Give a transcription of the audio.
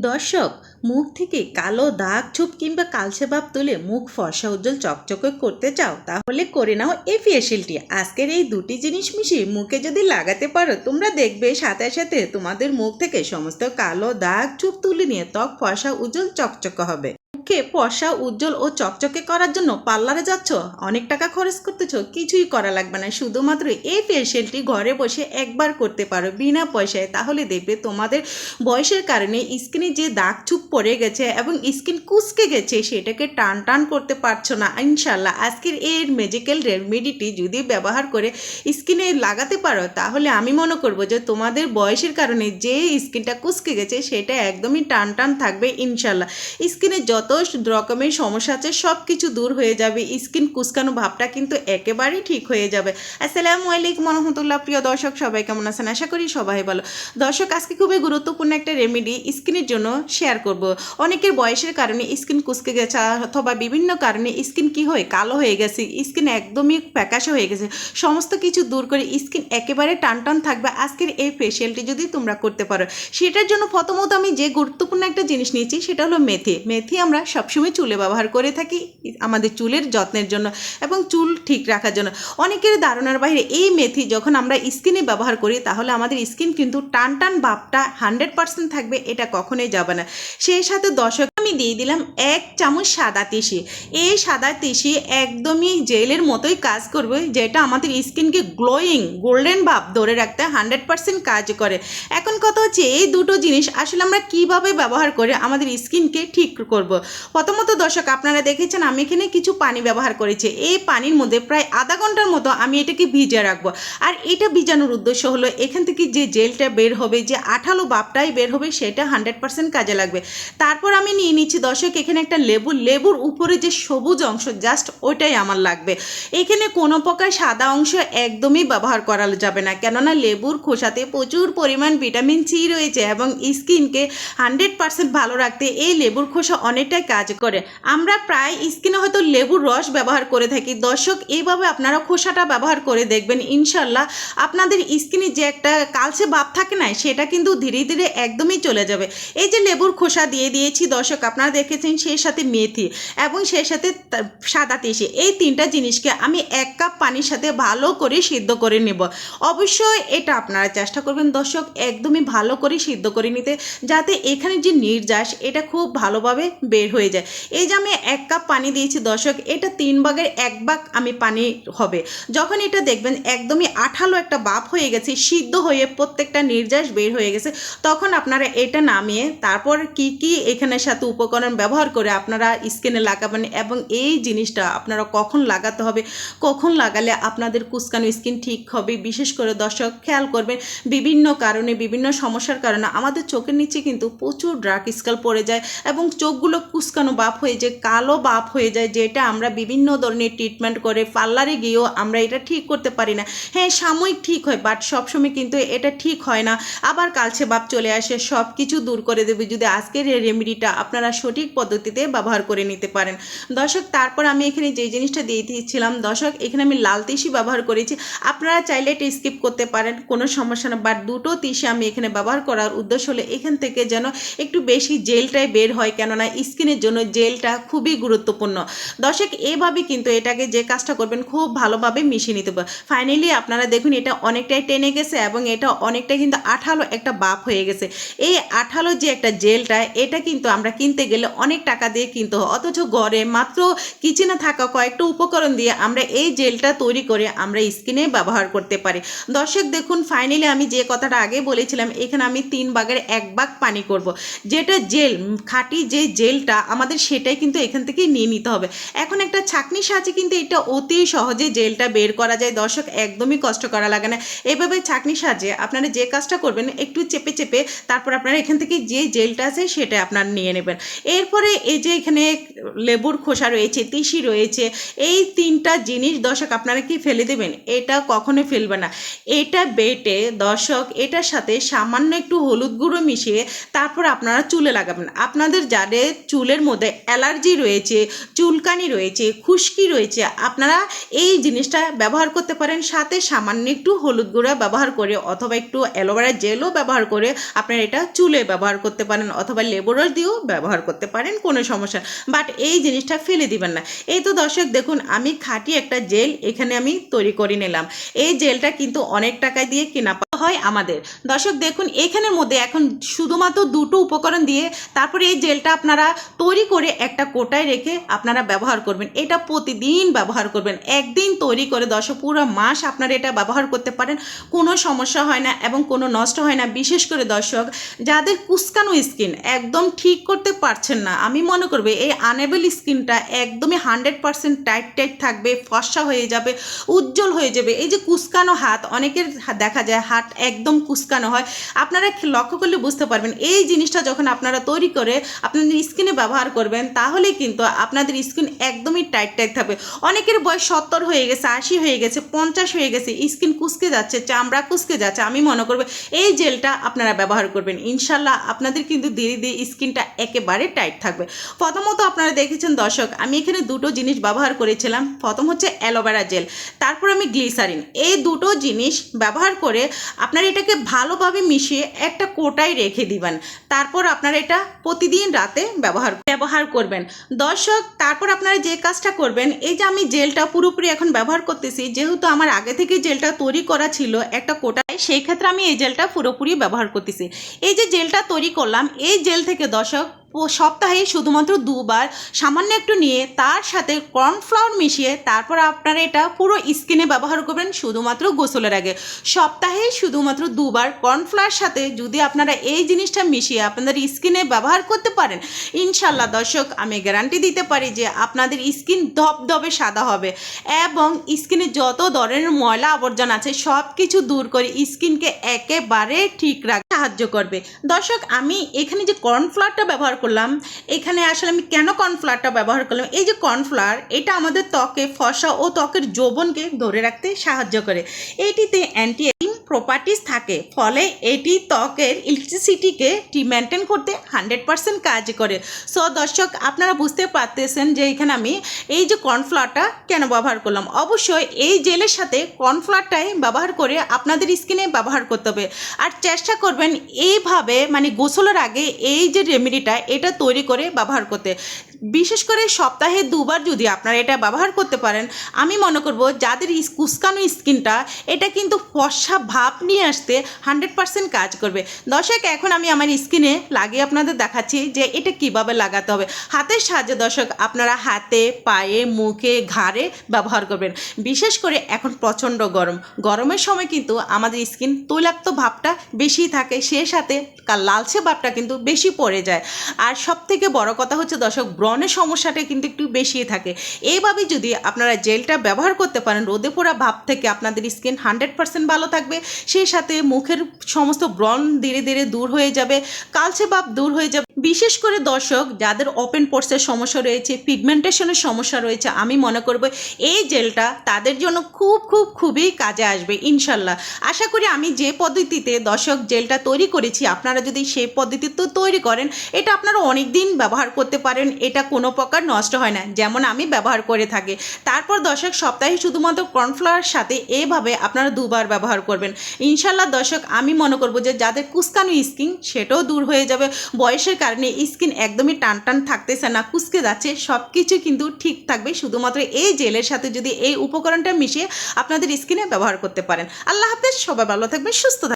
দর্শক, মুখ থেকে কালো দাগ ছোপ কিংবা কালচে ভাব তুলে মুখ ফর্সা উজ্জ্বল চকচকে করতে চাও, তাহলে করে নাও এই ফেসিয়ালটি। আজকের এই দুটি জিনিস মিশিয়ে মুখে যদি লাগাতে পারো, তোমরা দেখবে সাথে সাথে তোমাদের মুখ থেকে সমস্ত কালো দাগ ছোপ তুলে নিয়ে ত্বক ফর্সা উজ্জ্বল চকচকে হবে। মুখে ফর্সা উজ্জ্বল ও চকচকে করার জন্য পার্লারে যাচ্ছ, অনেক টাকা খরচ করতেছ, কিছুই করা লাগবে না। শুধুমাত্র এই ফেসিয়ালটি ঘরে বসে একবার করতে পারো বিনা পয়সায়। তাহলে দেখবে তোমাদের বয়সের কারণে স্কিনে যে দাগ ছোপ পড়ে গেছে এবং স্কিন কুচকে গেছে, সেটাকে টান টান করতে পারছো না। ইনশাল্লাহ আজকের এই ম্যাজিক্যাল রেমেডিটি যদি ব্যবহার করে স্কিনে লাগাতে পারো, তাহলে আমি মনে করব যে তোমাদের বয়সের কারণে যে স্কিনটা কুচকে গেছে সেটা একদমই টান টান থাকবে ইনশাল্লাহ। স্কিনে যত রকমের সমস্যা আছে সব কিছু দূর হয়ে যাবে, স্কিন কুচকানো ভাবটা কিন্তু একেবারেই ঠিক হয়ে যাবে। আসসালামু আলাইকুম রহমতুল্লাহ। প্রিয় দর্শক, সবাই কেমন আছেন? আশা করি সবাই ভালো। দর্শক, আজকে খুবই গুরুত্বপূর্ণ একটা রেমেডি স্কিনের জন্য শেয়ার করব। অনেকের বয়সের কারণে স্কিন কুচকে গেছে অথবা বিভিন্ন কারণে স্কিন কি হয় কালো হয়ে গেছে, স্কিন একদমই ফ্যাকাশে হয়ে গেছে, সমস্ত কিছু দূর করে স্কিন একেবারে টান টান থাকবে আজকের এই ফেসিয়ালটি যদি তোমরা করতে পারো। সেটার জন্য প্রথমত আমি যে গুরুত্বপূর্ণ একটা জিনিস নিয়েছি সেটা হলো মেথি। মেথি আমরা সবসময় চুলে ব্যবহার করে থাকি আমাদের চুলের যত্নের জন্য এবং চুল ঠিক রাখার জন্য। অনেকের ধারণার বাইরে এই মেথি যখন আমরা স্কিনে ব্যবহার করি, তাহলে আমাদের স্কিন কিন্তু টান টান ভাবটা 100% থাকবে, এটা কখনোই যাবে না। সেই সাথে দর্শক, আমি দিয়ে দিলাম 1 চামচ সাদা তিসি। এই সাদা তিসি একদমই জেলের মতোই কাজ করবে, যেটা আমাদের স্কিনকে গ্লোয়িং গোল্ডেন ভাব ধরে রাখতে 100% কাজ করে। এখন কথা হচ্ছে এই দুটো জিনিস আসলে আমরা কিভাবে ব্যবহার করে আমাদের স্কিনকে ঠিক করব। প্রথমত দর্শক, আপনারা দেখেছেন আমি এখানে কিছু পানি ব্যবহার করেছি। এই পানির মধ্যে প্রায় আধা ঘন্টার মতো আমি এটাকে ভিজিয়ে রাখবো। আর এটা ভিজানোর উদ্দেশ্য হলো এখান থেকে যে জেলটা বের হবে, যে আঠালো ভাবটাই বের হবে, সেটা 100% কাজে লাগবে। তারপর আমি নিয়ে নিচ্ছি দর্শক এখানে একটা লেবুর উপরে যে সবুজ অংশ জাস্ট ওইটাই আমার লাগবে। এখানে কোনো প্রকার সাদা অংশ একদমই ব্যবহার করা যাবে না, কেননা লেবুর খোসাতে প্রচুর পরিমাণ ভিটামিন সি রয়েছে এবং স্কিনকে 100% ভালো রাখতে এই লেবুর খোসা অনেকটাই কাজ করে। আমরা প্রায় স্কিনে হয়তো লেবুর রস ব্যবহার করে থাকি। দর্শক, এইভাবে আপনারা খোসাটা ব্যবহার করে দেখবেন, ইনশাল্লাহ আপনাদের স্কিনে যে একটা কালচে ভাব থাকে না, সেটা কিন্তু ধীরে ধীরে একদমই চলে যাবে। এই যে লেবুর খোসা দিয়ে দিয়েছি দর্শক, আপনারা দেখেছেন, সেই সাথে মেথি এবং সেই সাথে সাদা তিসি, এই তিনটা জিনিসকে আমি 1 কাপ পানির সাথে ভালো করে সিদ্ধ করে নেব। অবশ্যই এটা আপনারা চেষ্টা করবেন দর্শক একদমই ভালো করে সিদ্ধ করে নিতে, যাতে এখানে যে নির্যাস এটা খুব ভালোভাবে বের হয়ে যায়। এই যে আমি 1 কাপ পানি দিয়েছি দর্শক, এটা 3 ভাগের 1 ভাগ আমি পানি হবে। যখন এটা দেখবেন একদমই আঠালো একটা ভাব হয়ে গেছে, সিদ্ধ হয়ে প্রত্যেকটা নির্যাস বের হয়ে গেছে, তখন আপনারা এটা নামিয়ে তারপর কি এখানের সাথে উপকরণ ব্যবহার করে আপনারা স্কিনে লাগাবেন এবং এই জিনিসটা আপনারা কখন লাগাতে হবে, কখন লাগালে আপনাদের কুচকানো স্কিন ঠিক হবে। বিশেষ করে দর্শক খেয়াল করবেন, বিভিন্ন কারণে বিভিন্ন সমস্যার কারণে আমাদের চোখের নিচে কিন্তু প্রচুর ডার্ক স্কেল পড়ে যায় এবং চোখগুলো কুচকানো ভাব হয়ে যায়, কালো ভাব হয়ে যায়, যেটা আমরা বিভিন্ন ধরনের ট্রিটমেন্ট করে পার্লারে গিয়েও আমরা এটা ঠিক করতে পারি না। হ্যাঁ, সাময়িক ঠিক হয়, বাট সবসময় কিন্তু এটা ঠিক হয় না, আবার কালচে ভাব চলে আসে। সব কিছু দূর করে দেবে যদি আজকের এই রেমেডিটা আপনারা সঠিক পদ্ধতিতে ব্যবহার করে নিতে পারেন দর্শক। তারপর আমি এখানে যে জিনিসটা দিয়ে দিয়েছিলাম দর্শক, এখানে আমি লাল তিসি ব্যবহার করেছি। আপনারা চাইলে এটা স্কিপ করতে পারেন, কোনো সমস্যা না, বাট দুটো তিসি আমি এখানে ব্যবহার করার উদ্দেশ্য হলো এখান থেকে যেন একটু বেশি জেলটাই বের হয়, কেননা স্কিনের জন্য জেলটা খুবই গুরুত্বপূর্ণ দর্শক। এইভাবে কিন্তু এটাকে যে কাজটা করবেন খুব ভালোভাবে মিশিয়ে নিতে পারবেন। ফাইনালি আপনারা দেখুন এটা অনেকটাই টেনে গেছে এবং এটা অনেকটাই কিন্তু আঠালো একটা ভাব হয়ে গেছে। এই আঠালো যে একটা জেলটা, এটা কিন্তু আমরা কিনতে গেলে অনেক টাকা দিয়ে কিনতে হয়, অথচ ঘরে মাত্র কিচেনে থাকা কয়েকটা উপকরণ দিয়ে আমরা এই জেলটা তৈরি করে আমরা স্কিনে ব্যবহার করতে পারি দর্শক। দেখুন ফাইনালি আমি যে কথাটা আগে বলেছিলাম, এখানে আমি 3 ভাগের 1 ভাগ পানি করব। যেটা জেল খাঁটি যে জেলটা আমাদের, সেটাই কিন্তু এখান থেকে নিয়ে নিতে হবে। এখন একটা ছাঁকনির সাহায্যে কিন্তু এটা অতি সহজে জেলটা বের করা যায় দর্শক, একদমই কষ্ট করা লাগে না। এভাবে ছাঁকনির সাহায্যে আপনারা যে কাজটা করবেন, একটু চেপে চেপে তারপর আপনারা এখান থেকে যে জেলটা আছে সেটা আপনারা নিয়ে নেবেন। এরপরে এই যে এখানে লেবুর খোসা রয়েছে, তিসি রয়েছে, এই 3টা জিনিস দর্শক আপনারা কি ফেলে দেবেন? এটা কখনোই ফেলবে না। এটা বেটে দর্শক এটার সাথে সামান্য একটু হলুদ গুঁড়ো মিশিয়ে তারপর আপনারা চুলে লাগাবেন। আপনাদের যাদের চুলের মধ্যে অ্যালার্জি রয়েছে, চুলকানি রয়েছে, খুশকি রয়েছে, আপনারা এই জিনিসটা ব্যবহার করতে পারেন। সাথে সামান্য একটু হলুদ গুঁড়া ব্যবহার করে অথবা একটু অ্যালোভেরা জেলও ব্যবহার করে আপনারা এটা চুলে ব্যবহার করতে পারেন অথবা লেবুর রস দিয়েও ব্যবহার করতে পারেন, কোনো সমস্যা। বাট এই জিনিসটা ফেলে দিবেন না। এই তো দর্শক দেখুন আমি খাঁটি একটা জেল এখানে আমি তৈরি করে নিলাম। এই জেলটা কিন্তু অনেক টাকা দিয়ে কেনা হয় আমাদের। দর্শক দেখুন এখানের মধ্যে এখন শুধুমাত্র 2টো উপকরণ দিয়ে তারপরে এই জেলটা আপনারা তৈরি করে একটা কোটায় রেখে আপনারা ব্যবহার করবেন। এটা প্রতিদিন ব্যবহার করবেন। একদিন তৈরি করে দর্শক পুরো মাস আপনারা এটা ব্যবহার করতে পারেন, কোনো সমস্যা হয় না এবং কোনো নষ্ট হয় না। বিশেষ করে দর্শক যাদের কুচকানো স্কিন একদম ঠিক করতে পারছেন না, আমি মনে করবো এই আনএবল স্কিনটা একদমই 100% টাইট থাকবে, ফর্সা হয়ে যাবে, উজ্জ্বল হয়ে যাবে। এই যে কুচকানো হাত, অনেকের দেখা যায় হাত একদম কুচকানো হয়, আপনারা লক্ষ্য করলে বুঝতে পারবেন। এই জিনিসটা যখন আপনারা তৈরি করে আপনাদের স্কিনে ব্যবহার করবেন তাহলে কিন্তু আপনাদের স্কিন একদমই টাইট থাকবে। অনেকের বয়স 70 হয়ে গেছে, 80 হয়ে গেছে, 50 হয়ে গেছে, স্কিন কুচকে যাচ্ছে, চামড়া কুচকে যাচ্ছে, আমি মনে করবো এই জেলটা আপনারা ব্যবহার করবেন। ইনশাল্লাহ আপনাদের কিন্তু ধীরে ধীরে স্কিনটা একেবারে টাইট থাকবে। প্রথমত আপনারা দেখেছেন দর্শক আমি এখানে 2টো জিনিস ব্যবহার করেছিলাম। প্রথম হচ্ছে অ্যালোভেরা জেল, তারপর আমি গ্লিসারিন। এই 2টো জিনিস ব্যবহার করে আপনারা এটাকে ভালোভাবে মিশিয়ে একটা কোটায় রেখে দিবেন। তারপর আপনারা এটা প্রতিদিন রাতে ব্যবহার করবেন। দর্শক তারপর আপনারা যে কাজটা করবেন, এই যে আমি জেলটা পুরোপুরি এখন ব্যবহার করতেছি, যেহেতু আমার আগে থেকে জেলটা তৈরি করা ছিল একটা কোটায়, সেই ক্ষেত্রে আমি এই জেলটা পুরোপুরি ব্যবহার করতেছি। এই যে জেলটা তৈরি করলাম, এই জেল থেকে দর্শক সপ্তাহে শুধুমাত্র 2বার সামান্য একটু নিয়ে তার সাথে কর্নফ্লাওয়ার মিশিয়ে তারপর আপনারা এটা পুরো স্কিনে ব্যবহার করবেন শুধুমাত্র গোসলের আগে। সপ্তাহে শুধুমাত্র 2বার কর্নফ্লাওয়ার সাথে যদি আপনারা এই জিনিসটা মিশিয়ে আপনাদের স্কিনে ব্যবহার করতে পারেন, ইনশাল্লাহ দর্শক আমি গ্যারান্টি দিতে পারি যে আপনাদের স্কিন ধবধবে সাদা হবে এবং স্কিনে যত ধরনের ময়লা আবর্জনা আছে সব কিছু দূর করে স্কিনকে একেবারে ঠিক রাখতে সাহায্য করবে। দর্শক আমি এখানে যে কর্নফ্লাওয়ারটা ব্যবহার করলাম, এখানে আসলে আমি কেন কর্নফ্লাওয়ারটা ব্যবহার করলাম, এই যে কর্নফ্লাওয়ার এটা আমাদের ত্বকে ফর্সা ও ত্বকের যৌবনকে ধরে রাখতে সাহায্য করে। এটিতে অ্যান্টি এজিং প্রপার্টিস থাকে, ফলে এটি ত্বকের ইলাস্টিসিটিকে মেনটেন করতে 100% কাজ করে। সো দর্শক আপনারা বুঝতে পারতেছেন যে এখানে আমি এই যে কর্নফ্লাওয়ারটা কেন ব্যবহার করলাম। অবশ্যই এই জেলের সাথে কর্নফ্লাওয়ারটাই ব্যবহার করে আপনাদের স্কিনে ব্যবহার করতে হবে। আর চেষ্টা করবেন এইভাবে মানে গোসলের আগে এই যে রেমেডিটা এটা তৈরি করে ব্যবহার করতে। বিশেষ করে সপ্তাহে 2বার যদি আপনারা এটা ব্যবহার করতে পারেন, আমি মনে করব যাদের কুচকানো স্কিনটা এটা কিন্তু ফর্সা ভাব নিয়ে আসতে 100% কাজ করবে। দর্শক এখন আমি আমার স্কিনে লাগিয়ে আপনাদের দেখাচ্ছি যে এটা কিভাবে লাগাতে হবে। হাতের সাহায্যে দর্শক আপনারা হাতে, পায়ে, মুখে, ঘাড়ে ব্যবহার করবেন। বিশেষ করে এখন প্রচণ্ড গরমের সময় কিন্তু আমাদের স্কিন তৈলাক্ত ভাবটা বেশি থাকে, সে সাথে লালচে ভাবটা কিন্তু বেশি পড়ে যায়। আর সব থেকে বড় কথা হচ্ছে দর্শক ব্রণের সমস্যাটা কিন্তু একটু বেশি থাকে। এইভাবে যদি আপনারা জেলটা ব্যবহার করতে পারেন, রোদে পোড়া ভাব থেকে আপনাদের স্কিন 100% ভালো থাকবে, সেই সাথে মুখের সমস্ত ব্রণ ধীরে ধীরে দূর হয়ে যাবে, কালচে ভাব দূর হয়ে যাবে। বিশেষ করে দর্শক যাদের ওপেন পোর্সের সমস্যা রয়েছে, পিগমেন্টেশনের সমস্যা রয়েছে, আমি মনে করব এই জেলটা তাদের জন্য খুবই কাজে আসবে ইনশাল্লাহ। আশা করি আমি যে পদ্ধতিতে দর্শক জেলটা তৈরি করেছি আপনারা যদি সেই পদ্ধতিতে তৈরি করেন, এটা আপনারা অনেক দিন ব্যবহার করতে পারেন, এটা কোনো প্রকার নষ্ট হয় না, যেমন আমি ব্যবহার করে থাকি। তারপর দর্শক সপ্তাহে শুধুমাত্র কর্নফ্লাওয়ার সাথে এভাবে আপনারা 2বার ব্যবহার করবেন ইনশাল্লাহ। দর্শক আমি মনে করব যে যাদের কুচকানো স্কিন সেটাও দূর হয়ে যাবে। বয়সের কারণে স্কিন একদমই টান থাকতেছে না, কুচকে যাচ্ছে, সব কিছু কিন্তু ঠিক থাকবে শুধুমাত্র এই জেলের সাথে যদি এই উপকরণটা মিশিয়ে আপনাদের স্কিনে ব্যবহার করতে পারেন। আল্লাহ হাফেজ, সবাই ভালো থাকবেন, সুস্থ থাকবেন।